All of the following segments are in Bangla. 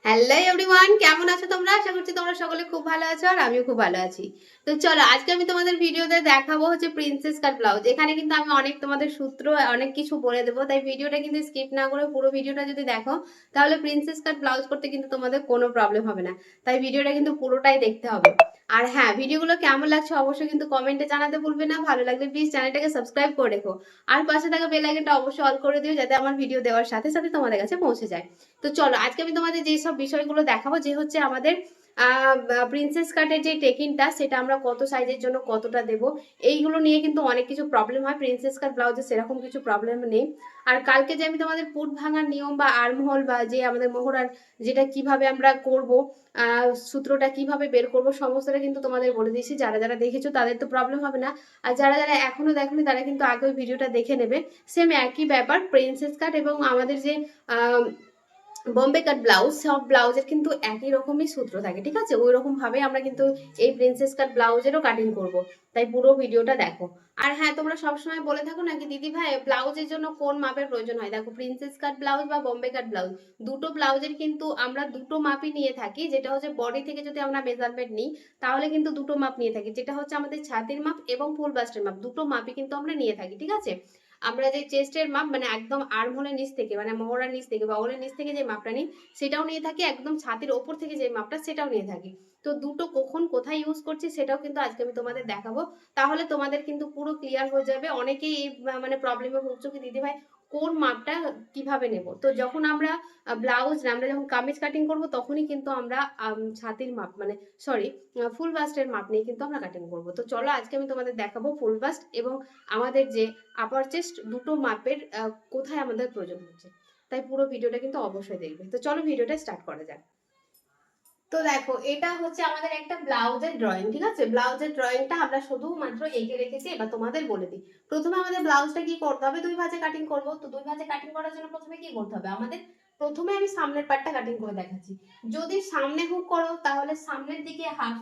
হ্যালো এভরিওয়ান, কেমন আছো তোমরা? আশা করছি তোমরা সকলে খুব ভালো আছো আর আমিও খুব ভালো আছি। তো চলো আজকে আমি তোমাদের ভিডিওতে দেখাবো হচ্ছে প্রিন্সেস কাট ব্লাউজ। এখানে কিন্তু আমি অনেক তোমাদের সূত্র অনেক কিছু বলে দেবো, তাই ভিডিওটা কিন্তু স্কিপ না করে পুরো ভিডিওটা যদি দেখো তাহলে প্রিন্সেস কাট ব্লাউজ করতে কিন্তু তোমাদের কোনো প্রবলেম হবে না। তাই ভিডিওটা কিন্তু পুরোটাই দেখতে হবে। আর হ্যাঁ, ভিডিওগুলো কেমন লাগছে অবশ্যই কিন্তু কমেন্টে জানাতে ভুলবে না। ভালো লাগলে প্লিজ চ্যানেলটাকে সাবস্ক্রাইব করে রেখো। আর পাশে থাকা বেল আইকনটা অবশ্যই অল করে দিও, যাতে আমার ভিডিও দেওয়ার সাথে সাথে তোমাদের কাছে পৌঁছে যায়। তো চলো আজকে আমি তোমাদের যে সব বিষয়গুলো দেখাবো, যে হচ্ছে আমাদের প্রিন্সেস কাটের যে টেকিংটা সেটা আমরা কত সাইজের জন্য কতটা দেব, এইগুলো নিয়ে কিন্তু অনেক কিছু প্রবলেম হয়। প্রিন্সেস কাট ব্লাউজে সেরকম কিছু প্রবলেম নেই। আর কালকে যে আমি তোমাদের পুট ভাঙার নিয়ম বা আর্মহোল বা যে আমাদের মোহরার যেটা কিভাবে আমরা করব, সূত্রটা কিভাবে বের করব, সমস্তটা কিন্তু তোমাদের বলে দিয়েছি। যারা যারা দেখেছো তাদের তো প্রবলেম হবে না, আর যারা যারা এখনো দেখোনি তারা কিন্তু আগে ওই ভিডিওটা দেখে নেবে। সেম একই ব্যাপার, প্রিন্সেস কাট এবং আমাদের যে বম্বে কাট ব্লাউজ, সব ব্লাউজের কিন্তু একই রকমই সূত্র থাকে, ঠিক আছে? ওই রকম ভাবে আমরা কিন্তু এই প্রিন্সেস কাট ব্লাউজেরও কাটিং করব। তাই পুরো ভিডিওটা দেখো। আর হ্যাঁ, তোমরা সবসময় বলে থাকো নাকি দিদি ভাই ব্লাউজের জন্য কোন মাপের প্রয়োজন হয়। দেখো, প্রিন্সেস কাট ব্লাউজ বা বম্বে কাট ব্লাউজ দুটো ব্লাউজের কিন্তু আমরা দুটো মাপই নিয়ে থাকি। যেটা হচ্ছে বডি থেকে যদি আমরা মেজারমেন্ট নিই তাহলে কিন্তু দুটো মাপ নিয়ে থাকি, যেটা হচ্ছে আমাদের ছাতির মাপ এবং ফুল বাস্টের মাপ, দুটো মাপই কিন্তু আমরা নিয়ে থাকি, ঠিক আছে? আমরা যে চেস্টের মাপ মানে একদম আর্ম হোলের নিচ থেকে মানে মোহরার নিচ থেকে বা ওলের নিচ থেকে যে মাপটা নিই সেটাও নিয়ে থাকি, একদম ছাতির ওপর থেকে যে মাপটা সেটাও নিয়ে থাকি। তো দুটো কখন কোথায় ইউজ করছি সেটাও কিন্তু আজকে আমি তোমাদের দেখাবো। তাহলে তোমাদের কিন্তু পুরো ক্লিয়ার হয়ে যাবে। অনেকেই এই মানে প্রবলেমে ভুগছো কি দিদি ভাই কোন মাপটা কিভাবে নেব। তো যখন আমরা ব্লাউজ না আমরা যখন কামিজ কাটিং করব তখনই কিন্তু আমরা ছাতির মাপ মানে সরি ফুল বাস্টের মাপ নিয়ে কিন্তু আমরা কাটিং করব। তো চলো আজকে আমি তোমাদের দেখাবো ফুল বাস্ট এবং আমাদের যে আপার চেস্ট দুটো মাপের কোথায় আমাদের প্রয়োজন হচ্ছে। তাই পুরো ভিডিওটা কিন্তু অবশ্যই দেখবে। তো চলো ভিডিওটা স্টার্ট করা যাক। তো দেখো, এটা হচ্ছে আমাদের একটা ব্লাউজের ড্রয়িং, ঠিক আছে? ব্লাউজের ড্রয়িংটা আমরা শুধুমাত্র এঁকে রেখেছি। এবার তোমাদের বলে দিই, প্রথমে আমাদের ব্লাউজটা কি করতে হবে, দুই ভাঁজে কাটিং করব। তো দুই ভাঁজে কাটিং করার জন্য প্রথমে কি করতে হবে আমাদের, প্রথমে আমি সামনের পার্টটা কাটিং করে দেখাচ্ছি। যদি সামনে হুক করো তাহলে সামনের দিকে হাফ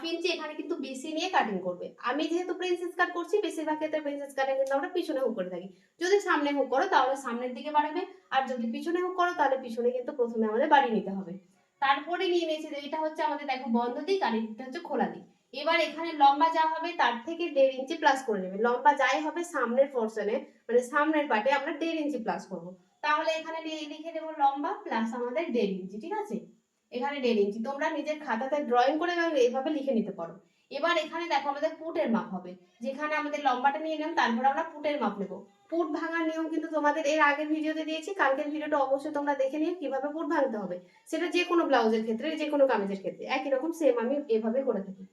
ইঞ্চি এখানে কিন্তু বেশি নিয়ে কাটিং করবে। আমি যেহেতু প্রিন্সেস কাট করছি, বেশিরভাগ ক্ষেত্রে প্রিন্সেস কাটে কিন্তু আমরা পিছনে হুক করে থাকি। যদি সামনে হুক করো তাহলে সামনের দিকে বাড়াবে, আর যদি পিছনে হুক করো তাহলে পিছনে কিন্তু প্রথমে আমাদের বাড়িয়ে নিতে হবে। তারপরে নিয়ে নিয়েছি যে এটা হচ্ছে আমাদের দেখো বন্ধ দিক আর এটা হচ্ছে খোলা দিক। এবার এখানে লম্বা যা হবে তার থেকে 1.5 ইঞ্চি প্লাস করে নেবে। লম্বা যাই হবে সামনের পোর্শনে মানে সামনের পার্টে আমরা 1.5 ইঞ্চি প্লাস করব। তাহলে এখানে লিখে দেবো লম্বা প্লাস আমাদের 1.5 ইঞ্চি, ঠিক আছে? এখানে 1.5 ইঞ্চি তোমরা নিজের খাতাতে ড্রয়িং করে এইভাবে লিখে নিতে পারো। এবার এখানে দেখো আমাদের পুটের মাপ হবে, যেখানে আমাদের লম্বাটা নিয়ে নিলাম তারপর আমরা পুটের মাপ নেবো। পুট ভাঙার নিয়ম কিন্তু তোমাদের এর আগের ভিডিওতে দিয়েছি, কালকের ভিডিওটা অবশ্যই তোমরা দেখে নিও কিভাবে পুট ভাঙতে হবে। সেটা যে কোনো ব্লাউজের ক্ষেত্রে যে কোনো কামিজের ক্ষেত্রে একই রকম সেম আমি এভাবে করে থাকি।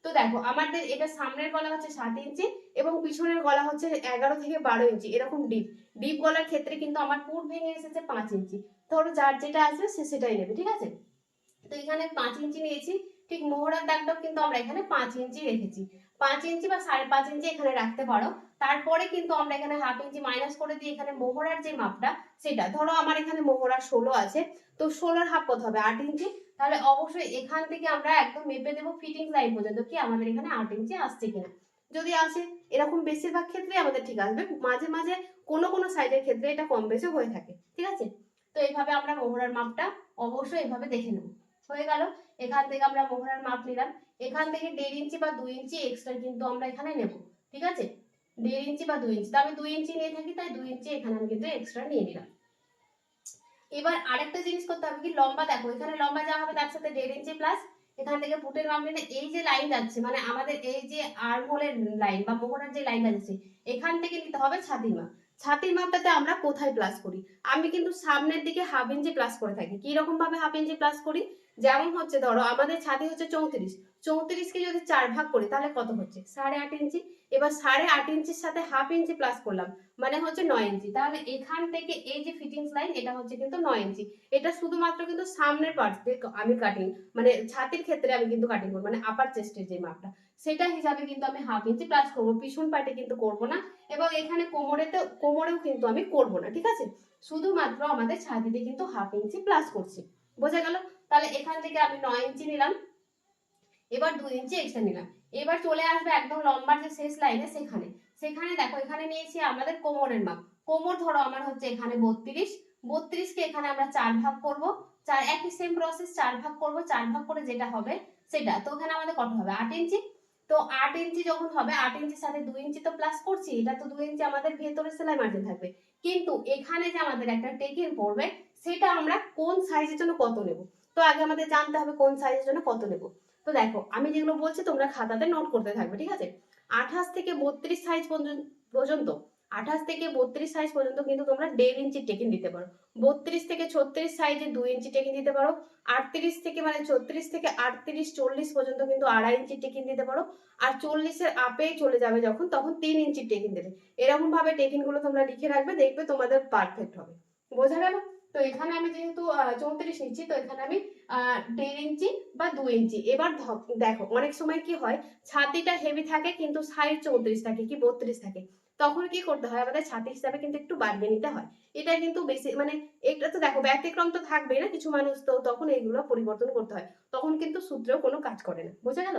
তো দেখো আমাদের এটা সামনের গলা হচ্ছে 7 ইঞ্চি এবং পিছনের গলা হচ্ছে 11 থেকে 12 ইঞ্চি, এরকম ডিপ ডিপ গলার ক্ষেত্রে কিন্তু আমার পুট ভেঙে এসেছে 5 ইঞ্চি। ধরো যার যেটা আছে সে সেটাই নেবে, ঠিক আছে? তো এখানে 5 ইঞ্চি নিয়েছি। ঠিক মোহরার দাগটাও কিন্তু আমরা এখানে 5 ইঞ্চি রেখেছি। 5 ইঞ্চি বা 5.5 ইঞ্চি এখানে রাখতে পারো। তারপরে কিন্তু আমরা এখানে হাফ ইঞ্চি মাইনাস করে দিই এখানে মোহরার যে মাপটা সেটা। ধরো আমার এখানে মোহরার 16 আছে, তো 16-র হাফ কত হবে 8 ইঞ্চি। তাহলে অবশ্যই এখান থেকে আমরা একদম মেপে দেবো ফিটিং লাইন পর্যন্ত কি আমাদের এখানে 8 ইঞ্চি আসছে কিনা। যদি আসে, এরকম বেশিরভাগ ক্ষেত্রে আমাদের ঠিক আসবে, মাঝে মাঝে কোনো কোনো সাইজের ক্ষেত্রে এটা কম বেশি হয়ে থাকে, ঠিক আছে? তো এইভাবে আমরা মোহরার মাপটা অবশ্যই এইভাবে দেখে নেব। হয়ে গেল, এখান থেকে আমরা মোহরার মাপ নিলাম। এখান থেকে 1.5 ইঞ্চি বা 2 ইঞ্চি এক্সট্রা কিন্তু আমরা এখানে নেব, ঠিক আছে? 1.5 ইঞ্চি বা 2 ইঞ্চি, তো আমি 2 ইঞ্চি নিয়ে থাকি তাই 2 ইঞ্চি এখানে আমি কিন্তু এক্সট্রা নিয়ে নিলাম। এবার আরেকটা জিনিস করতে হবে কি, লম্বা দেখো এখানে লম্বা যা হবে তার সাথে 1.5 ইঞ্চি প্লাস এখান থেকে পুটের মাপ নিলে এই যে লাইন যাচ্ছে মানে আমাদের এই যে আর্মহোলের লাইন বা মোহরার যে লাইন যাচ্ছে এখান থেকে নিতে হবে ছাতির মাপ। ছাতির মাপটাতে আমরা কোথায় প্লাস করি, আমি কিন্তু সামনের দিকে হাফ ইঞ্চি প্লাস করে থাকি। কি রকম ভাবে হাফ ইঞ্চি প্লাস করি, যেমন হচ্ছে ধরো আমাদের ছাতি হচ্ছে 34, 34কে যদি 4 ভাগ করি তাহলে কত হচ্ছে 8.5 ইঞ্চি। এবার 8.5 ইঞ্চির সাথে হাফ ইঞ্চি প্লাস করলাম মানে হচ্ছে 9 ইঞ্চি। তাহলে এখান থেকে এই যে ফিটিংস লাইন এটা হচ্ছে কিন্তু 9 ইঞ্চি। এটা শুধুমাত্র কিন্তু সামনের পার্ট আমি কাটিং মানে ছাতির ক্ষেত্রে আমি কিন্তু কাটিং করব, মানে আপার চেস্টের যে মাপটা সেটা হিসাবে কিন্তু আমি হাফ ইঞ্চি প্লাস করব, পিছন পার্টে কিন্তু করব না। এবং এখানে কোমরেও কিন্তু আমি করব না, ঠিক আছে? শুধুমাত্র আমাদের ছাতিতে কিন্তু হাফ ইঞ্চি প্লাস করছি। বোঝা গেল? তাহলে এখান থেকে আমি 9 ইঞ্চি নিলাম, এবার 2 ইঞ্চি এক্সট্রা নিলাম। এবার চলে আসবে একদম লম্বার যে শেষ লাইনে সেখানে। সেখানে দেখো এখানে নিয়েছি আমাদের কোমরের মাপ। কোমর ধরো আমার হচ্ছে এখানে 32, 32কে এখানে আমরা 4 ভাগ করব। চার, একই সেম প্রসেস, 4 ভাগ করব, 4 ভাগ করে যেটা হবে সেটা, তো ওখানে আমাদের কত হবে 8 ইঞ্চি। তো 8 ইঞ্চি যখন হবে, 8 ইঞ্চির সাথে 2 ইঞ্চি তো প্লাস করছি, এটা তো 2 ইঞ্চি আমাদের ভেতরে সেলাই মার্জিন থাকবে। কিন্তু এখানে যে আমাদের একটা টেকিং পড়বে, সেটা আমরা কোন সাইজের জন্য কত নেব, তো আগে আমাদের জানতে হবে কোন সাইজের জন্য কত নেব। তো দেখো আমি যেগুলো বলছি তোমরা খাতাতে নোট করতে থাকবে, ঠিক আছে। 28 থেকে 32 সাইজ পর্যন্ত 28 থেকে 32 সাইজ পর্যন্ত কিন্তু তোমরা 1.5 ইঞ্চি টেকিং দিতে পারো। 32 থেকে 36 সাইজে 2 ইঞ্চি টেকিং দিতে পারো। 38 থেকে মানে 36 থেকে 38 40 পর্যন্ত কিন্তু 2.5 ইঞ্চি টেকিং দিতে পারো। আর 40-এর আপে চলে যাবে যখন, তখন 3 ইঞ্চি টেকিং দেবে। এরকম ভাবে টেকিং গুলো তোমরা লিখে রাখবে, দেখবে তোমাদের পারফেক্ট হবে। বোঝা গেল? তো এখানে আমি যেহেতু 34 নিচ্ছি, তো এখানে আমি 1.5 ইঞ্চি বা 2 ইঞ্চি। এবার দেখো অনেক সময় কি হয়, ছাতিটা হেভি থাকে কিন্তু সাইজ 34 থাকে কি 32 থাকে, তখন কি করতে হয়, আমাদের ছাতি হিসাবে কিন্তু একটু বাড়িয়ে নিতে হয়। এটা কিন্তু বেশি মানে, এটা তো দেখো ব্যতিক্রম তো থাকবেই না কিছু মানুষ, তো তখন এইগুলো পরিবর্তন করতে হয়, তখন কিন্তু সূত্রেও কোনো কাজ করে না। বোঝা গেল?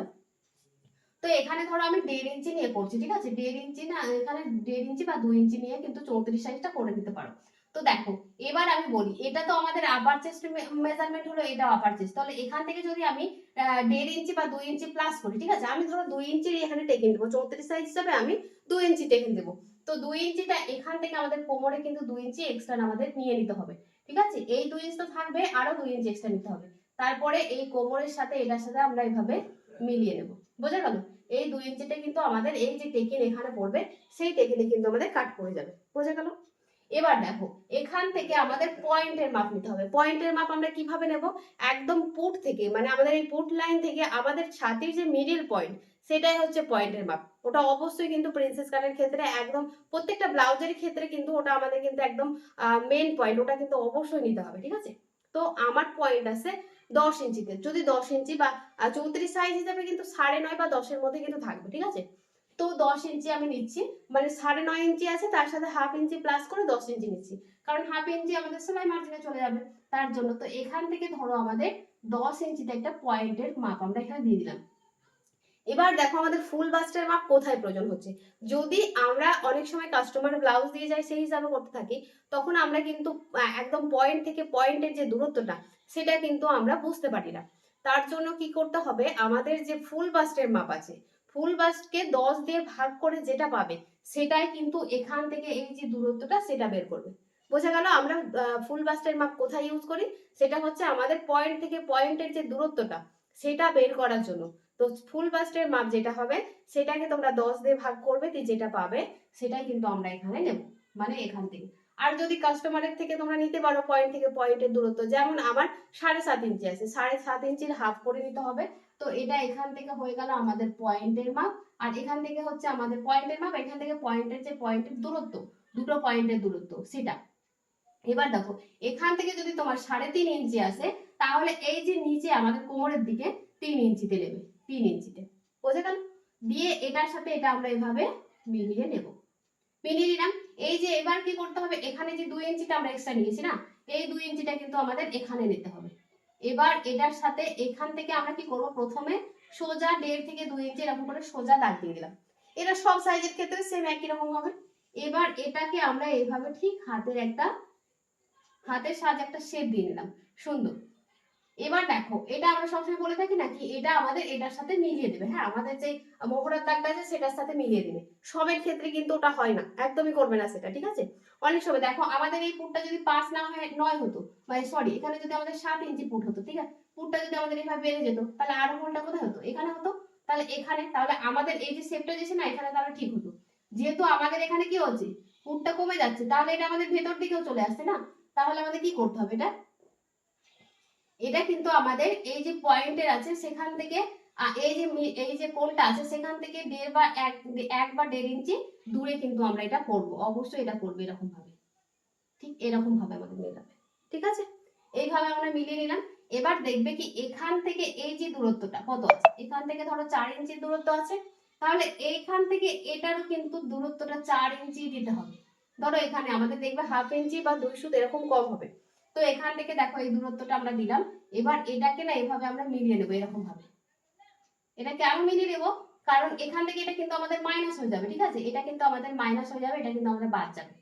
তো এখানে ধরো আমি 1.5 ইঞ্চি নিয়ে করছি, ঠিক আছে, 1.5 ইঞ্চি না, এখানে 1.5 ইঞ্চি বা 2 ইঞ্চি নিয়ে কিন্তু 34 সাইজটা করে দিতে পারো। তো দেখো এবার আমি বলি, এটা তো আমাদের আপার চেস্ট মেজারমেন্ট হলো, এটা আপার চেস্ট, তাহলে এখান থেকে যদি আমি 1.5 ইঞ্চি বা 2 ইঞ্চি প্লাস করি, ঠিক আছে, আমি ধরো 2 ইঞ্চি এখানে টেকেন দেবো, 34 সাইজ হিসাবে আমি 2 ইঞ্চি টেকেন দেবো। তো 2 ইঞ্চিটা এখান থেকে আমাদের কোমরে কিন্তু 2 ইঞ্চি এক্সট্রা আমাদের নিয়ে নিতে হবে, ঠিক আছে, এই 2 ইঞ্চি তো থাকবে, আরো 2 ইঞ্চি এক্সট্রা নিতে হবে। তারপরে এই কোমরের সাথে এটার সাথে আমরা এইভাবে মিলিয়ে নেব। বোঝা গেল? এই 2 ইঞ্চিটা কিন্তু আমাদের এই যে টেকিন এখানে পড়বে, সেই টেকিনে কিন্তু আমাদের কাট পড়ে যাবে। বোঝা গেল? এবার দেখো এখান থেকে আমাদের পয়েন্টের মাপ নিতে হবে। পয়েন্টের মাপ আমরা কিভাবে নেব, একদম পুট থেকে, মানে আমাদের এই পুট লাইন থেকে আমাদের ছাতির যে মিডিল পয়েন্ট, সেটাই হচ্ছে পয়েন্টের মাপ। ওটা অবশ্যই কিন্তু প্রিন্সেস কাটের ক্ষেত্রে একদম, প্রত্যেকটা ব্লাউজের ক্ষেত্রে কিন্তু ওটা আমাদের কিন্তু একদম মেইন পয়েন্ট, ওটা কিন্তু অবশ্যই নিতে হবে, ঠিক আছে। তো আমার পয়েন্ট আছে 10 ইঞ্চিতে, যদি 10 ইঞ্চি বা 34 সাইজ হিসাবে কিন্তু 9.5 বা 10-এর মধ্যে কিন্তু থাকবে, ঠিক আছে। তো 10 ইঞ্চি আমি নিচ্ছি, মানে 9.5 ইঞ্চি আছে, তার সাথে হাফ ইঞ্চি প্লাস করে 10 ইঞ্চি নিচ্ছি, কারণ হাফ ইঞ্চি আমাদের সেলাই মার্জিনে চলে যাবে, তার জন্য। তো এখান থেকে ধরো আমাদের 10 ইঞ্চিতে একটা পয়েন্টের মাপ আমরা এখানে দিয়ে দিলাম। এবার দেখো আমাদের ফুল বাস্টের মাপ কোথায় প্রয়োজন হচ্ছে, যদি আমরা অনেক সময় কাস্টমার ব্লাউজ দিয়ে যাই সেই হিসাবে করতে থাকি, তখন আমরা কিন্তু একদম পয়েন্ট থেকে পয়েন্টের যে দূরত্বটা, সেটা কিন্তু আমরা বুঝতে পারি না। তার জন্য কি করতে হবে, আমাদের যে ফুল বাস্টের মাপ আছে, ফুল বাস্টকে 10 দিয়ে ভাগ করে যেটা পাবে, সেটাই কিন্তু এখান থেকে এই যে দূরত্বটা সেটা বের করবে। বোঝা গেল? আমরা ফুল বাস্টের মাপ কোথায় ইউজ করি, সেটা হচ্ছে আমাদের পয়েন্ট থেকে পয়েন্টের যে দূরত্বটা, সেটা বের করার জন্য। তো ফুল বাস্টের মাপ যেটা হবে, সেটাকে তোমরা 10 দিয়ে ভাগ করবে, তো যেটা পাবে সেটাই কিন্তু আমরা এখানে নেব, মানে এখান থেকে। আর যদি কাস্টমারের থেকে তোমরা নিতে পারো পয়েন্ট থেকে পয়েন্টের দূরত্ব, যেমন আমার 7.5 ইঞ্চি আছে, 7.5 ইঞ্চির হাফ করে নিতে হবে। তো এটা এখান থেকে হয়ে গেল আমাদের পয়েন্টের মাপ, আর এখান থেকে হচ্ছে আমাদের পয়েন্টের মাপ, এখান থেকে পয়েন্টের যে পয়েন্টের দূরত্ব, দুটো পয়েন্টের দূরত্ব সেটা। এবার দেখো এখান থেকে যদি তোমার 3.5 ইঞ্চি আসে, তাহলে এই যে নিচে আমাদের কোমরের দিকে 3 ইঞ্চিতে নেবে, 3 ইঞ্চিতে। বোঝা গেল? দিয়ে এটার সাথে এটা আমরা এভাবে মিলিয়ে নেব, মিলিয়ে নিলাম। এই যে এবার কি করতে হবে, এখানে যে 2 ইঞ্চিটা আমরা এক্সট্রা নিয়েছি না, এই 2 ইঞ্চিটা কিন্তু আমাদের এখানে নিতে হবে। এবার এটার সাথে এখান থেকে আমরা কি করব, প্রথমে সোজা 1.5 থেকে 2 ইঞ্চি এরকম করে সোজা দাগ দিয়ে দিলাম। এটা সব সাইজের ক্ষেত্রে সেম একই রকম হবে। এবার এটাকে আমরা এইভাবে ঠিক হাতের সাহায্যে একটা শেপ দিয়ে নিলাম, সুন্দর। এবার দেখো এটা আমরা সবসময় বলে থাকি নাকি, এটা আমাদের এটার সাথে মিলিয়ে দেবে, হ্যাঁ, আমাদের যে মোহরার দাগটা আছে সেটার সাথে মিলিয়ে দেবে। সবের ক্ষেত্রে কিন্তু ওটা হয় না, একদমই করবে না সেটা, ঠিক আছে। অনেক সময় দেখো আমাদের এই পুটটা যদি 5 না হয় 9 হতো, মানে সরি, এখানে যদি আমাদের 7 ইঞ্চি পুট হতো, ঠিক আছে, পুটটা যদি আমাদের এভাবে বেড়ে যেত, তাহলে আরো কোনটা কোথায় হতো, এখানে হতো, তাহলে এখানে, তাহলে আমাদের এই যে শেপটা যেছে না এখানে, তাহলে ঠিক হতো। যেহেতু আমাদের এখানে কি হচ্ছে, পুটটা কমে যাচ্ছে, তাহলে এটা আমাদের ভেতর দিকেও চলে আসছে না, তাহলে আমাদের কি করতে হবে, এটা এটা কিন্তু আমাদের এই যে পয়েন্টের আছে সেখান থেকে এই যে কোণটা আছে সেখান থেকে 1.5 বা 1 বা 1.5 ইঞ্চি দূরে কিন্তু আমরা এটা করব, অবশ্যই এটা করবে এরকম ভাবে, ঠিক এরকম ভাবে আমাদের মেলাবে, ঠিক আছে। এইভাবে আমরা মিলিয়ে নিলাম। এবার দেখবে কি এখান থেকে এই যে দূরত্বটা কত আছে, এখান থেকে ধরো 4 ইঞ্চি দূরত্ব আছে, তাহলে এইখান থেকে এটারও কিন্তু দূরত্বটা 4 ইঞ্চি দিতে হবে। ধরো এখানে আমাদের দেখবে হাফ ইঞ্চি বা 2 সুত এরকম কম হবে, তো এখান থেকে দেখো এই দূরত্বটা আমরা দিলাম। এবার এটাকে না এভাবে আমরা মিলিয়ে নেবো এরকম ভাবে। এটা কেন মিলিয়ে নেবো, কারণ এখান থেকে এটা কিন্তু আমাদের মাইনাস হয়ে যাবে, ঠিক আছে, এটা কিন্তু আমাদের মাইনাস হয়ে যাবে, এটা কিন্তু আমাদের বাদ যাবে।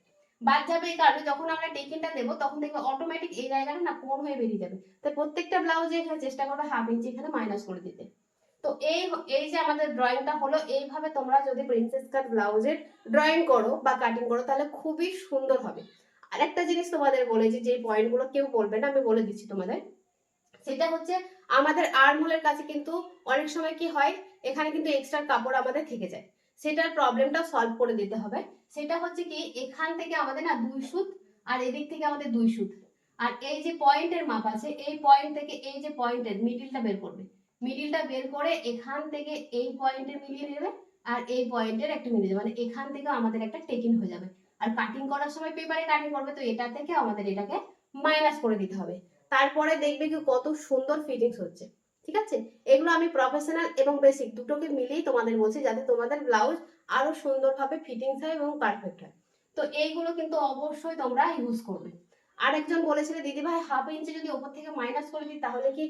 বাদ যাবে এই কারণে যখন আমরা টেকিংটা দেবো তখন দেখবে অটোমেটিক এই জায়গাটা না কোণ হয়ে বেরিয়ে যাবে। তাই প্রত্যেকটা ব্লাউজে এখানে চেষ্টা করবে হাফ ইঞ্চি এখানে মাইনাস করে দিতে। তো এই যে আমাদের ড্রয়িংটা হলো, এইভাবে তোমরা যদি প্রিন্সেস কাট ব্লাউজের ড্রয়িং করো বা কাটিং করো তাহলে খুবই সুন্দর হবে। আরেকটা জিনিস তোমাদের বলেছি, যে পয়েন্টগুলো কেউ বলবে না, আমি বলে দিচ্ছি তোমাদের। সেটা হচ্ছে আমাদের আর্মহোলের কাছে কিন্তু অনেক সময় কি হয়, এখানে কিন্তু এক্সট্রা কাপড় আমাদের থেকে যায়, সেটার প্রবলেমটা সলভ করে দিতে হবে। সেটা হচ্ছে কি, এখান থেকে আমাদের না 2 সুত আর এদিক থেকে আমাদের 2 সুত, আর এই যে পয়েন্টের মাপ আছে এই পয়েন্ট থেকে এই যে পয়েন্টের মিডিলটা বের করবে, মিডিলটা বের করে এখান থেকে এই পয়েন্টে মিলিয়ে নেবে আর এই পয়েন্টের একটা মিলিয়ে দেবে, মানে এখান থেকে আমাদের একটা টেকিং হয়ে যাবে। আর কাটিং করার সময় পেপারে কাটিং করবে, তো এটা থেকে আমাদের এটাকে মাইনাস করে দিতে হবে। তারপরে দেখবে কি কত সুন্দর ফিটিংস হচ্ছে। ঠিক আছে, এগুলো আমি প্রফেশনাল এবং বেসিক দুটোকে মিলিয়েই তোমাদের বলছি, যাতে তোমাদের ব্লাউজ আরো সুন্দরভাবে ফিটিংস হয় এবং পারফেক্ট হয়। তো এইগুলো কিন্তু অবশ্যই তোমরা ইউজ করবে। আরেকজন বলেছিল দিদি ভাই হাফ ইঞ্চি যদি ওপর থেকে মাইনাস করে দিই তাহলে কি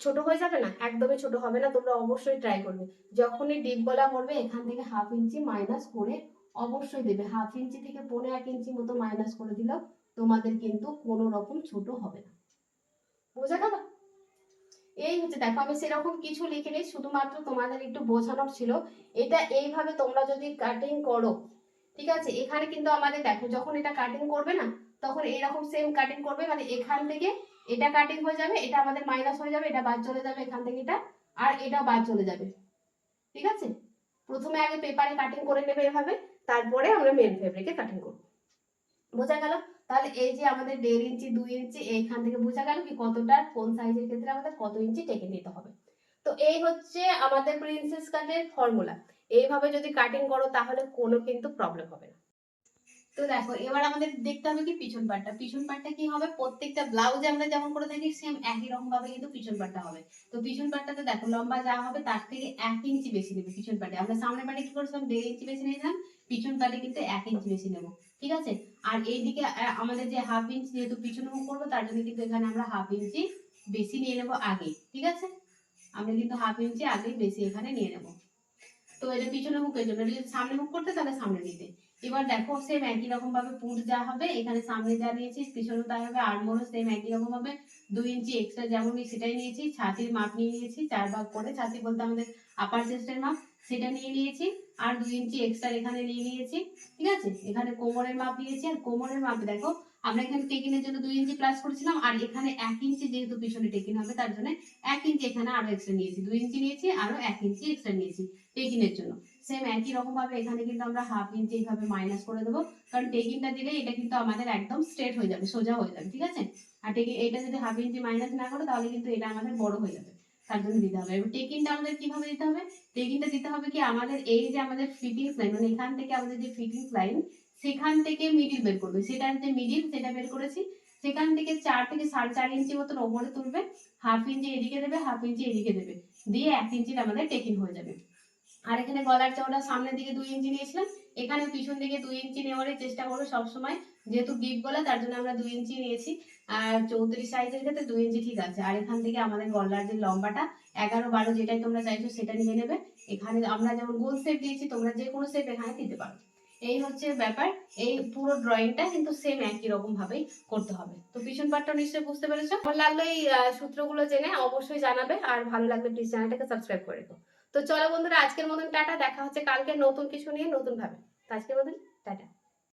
ছোট হয়ে যাবে? না, একদমই ছোট হবে না। তোমরা অবশ্যই ট্রাই করবে, যখনই ডিপ গলা করবে এখান থেকে হাফ ইঞ্চি মাইনাস করে অবশ্যই দেবে। হাফ ইঞ্চি থেকে 1.5 ইঞ্চি মতো মাইনাস করে দিলেও তোমাদের কিন্তু কোনো রকম ছোট হবে না। বোঝা গেল? এই হচ্ছে, দেখো আমি সেরকম কিছু লিখিনি, শুধুমাত্র তোমাদের একটু বোঝানোর ছিল। এটা এইভাবে তোমরা যদি কাটিং করো, ঠিক আছে, এখানে কিন্তু আমাদের দেখো যখন এটা কাটিং করবে না তখন এরকম সেম কাটিং করবে, মানে এখান থেকে এটা কাটিং হয়ে যাবে, এটা আমাদের মাইনাস হয়ে যাবে, এটা বাদ চলে যাবে এখান থেকে এটা, আর এটা বাদ চলে যাবে। ঠিক আছে, প্রথমে আগে পেপারে কাটিং করে নেবে এভাবে, তারপরে আমরা মেন ফেব্রিকে কাটিং করবো। বোঝা গেল? তাহলে এই যে আমাদের 1.5 ইঞ্চি 2 ইঞ্চি এইখান থেকে বোঝা গেল কি কতটা কোন সাইজের ক্ষেত্রে আমাদের কত ইঞ্চি টেকে নিতে হবে। তো এই হচ্ছে আমাদের প্রিন্সেস কাটের ফর্মুলা। এইভাবে যদি কাটিং করো তাহলে কোনো কিন্তু প্রবলেম হবে না। তো দেখো এবার আমাদের দেখতে হবে কি পিছন পাটটা। পিছন পাটটা কি হবে, প্রত্যেকটা ব্লাউজে আমরা যেমন করে থাকি সেম একই রকম ভাবে কিন্তু পিছন পাটটা হবে। তো পিছন পাটটাতে দেখো লম্বা যা হবে তার থেকে 1 ইঞ্চি বেশি নেবে পিছন পাটে। আমরা সামনের পাটে কি করেছিলাম 1.5 ইঞ্চি বেশি নিয়েছিলাম, পিছন পাটে কিন্তু 1 ইঞ্চি বেশি নেব। ঠিক আছে, আর এইদিকে আমাদের যে হাফ ইঞ্চি যেহেতু পিছনে মুখ করবো তার জন্য কিন্তু এখানে আমরা হাফ ইঞ্চি বেশি নিয়ে নেবো আগে। ঠিক আছে, আমরা কিন্তু হাফ ইঞ্চি আগে বেশি এখানে নিয়ে নেবো। তো এটা পিছনে মুখের জন্য, যদি সামনে মুখ করতে তাহলে সামনে নিতে। এবার দেখো সেম একই রকম ভাবে পুট যা হবে এখানে সামনে যা নিয়েছি পিছনে তাই হবে, আর্মহোলও সেম একই রকম হবে। 2 ইঞ্চি এক্সট্রা যেমন সেটাই নিয়েছি। ছাতির মাপ নিয়ে নিয়েছি 4 ভাগ করে, ছাতি বলতে আমাদের আপার চেস্টের মাপ, সেটা নিয়ে নিয়েছি। আর 2 ইঞ্চি এক্সট্রা এখানে নিয়ে নিয়েছি। ঠিক আছে, এখানে কোমরের মাপ নিয়েছি, আর কোমরের মাপ দেখো আমরা এখানে টেকিনের জন্য 2 ইঞ্চি প্লাস করেছিলাম, আর এখানে 1 ইঞ্চি যেহেতু পিছনে টেকিন হবে তার জন্য 1 ইঞ্চি এখানে আরো এক্সট্রা নিয়েছি। 2 ইঞ্চি নিয়েছি আরো 1 ইঞ্চি এক্সট্রা নিয়েছি টেকিনের জন্য। সেম একই রকম ভাবে এখানে কিন্তু আমরা হাফ ইঞ্চি এইভাবে মাইনাস করে দেবো, কারণ টেকিংটা দিলে এটা কিন্তু আমাদের একদম স্ট্রেট হয়ে যাবে, সোজা হয়ে যাবে। ঠিক আছে, আর টেকিং এটা যদি হাফ ইঞ্চি মাইনাস না করো তাহলে কিন্তু এটা আমাদের বড় হয়ে যাবে, তার জন্য দিতে হবে। এবার টেকিংটা আমাদের কিভাবে দিতে হবে, টেকিংটা দিতে হবে কি আমাদের এই যে আমাদের ফিটিংস লাইন, মানে এখান থেকে আমাদের যে ফিটিংস লাইন সেখান থেকে মিডিল বের করবে, সেটার যে মিডিল সেটা বের করেছি, সেখান থেকে 4 থেকে 4.5 ইঞ্চি মতন ওপরে তুলবে, হাফ ইঞ্চি এদিকে দেবে হাফ ইঞ্চি এদিকে দেবে, দিয়ে 1 ইঞ্চির আমাদের টেকিং হয়ে যাবে। আর এখানে গলার চওড়া সামনের দিকে 2 ইঞ্চি নিয়েছিলাম, এখানে পিছন দিকে 2 ইঞ্চি নেওয়ারই চেষ্টা করবো সবসময়, যেহেতু ডিপ গলা তার জন্য আমরা 2 ইঞ্চি নিয়েছি। আর 34 সাইজের ক্ষেত্রে 2 ইঞ্চি ঠিক আছে। আর এখান থেকে আমাদের গলার যে লম্বাটা 11-12 যেটাই তোমরা চাইছো সেটা নিয়ে নেবে। এখানে আমরা যেমন গোল শেপ দিয়েছি তোমরা যে কোনো শেপ এখানে দিতে পারো। এই হচ্ছে ব্যাপার। এই পুরো ড্রয়িংটা কিন্তু সেম একই রকম ভাবেই করতে হবে। তো পিছন পার্টটা নিশ্চয়ই বুঝতে পেরেছো। ভালো লাগলো এই সূত্রগুলো জেনে অবশ্যই জানাবে, আর ভালো লাগলে প্লিজ চ্যানেলটাকে সাবস্ক্রাইব করে রেখো। তো চলো বন্ধুরা, আজকের মতন টাটা, দেখা হচ্ছে কালকে নতুন কিছু নিয়ে নতুন ভাবে। তো আজকের মতন টাটা।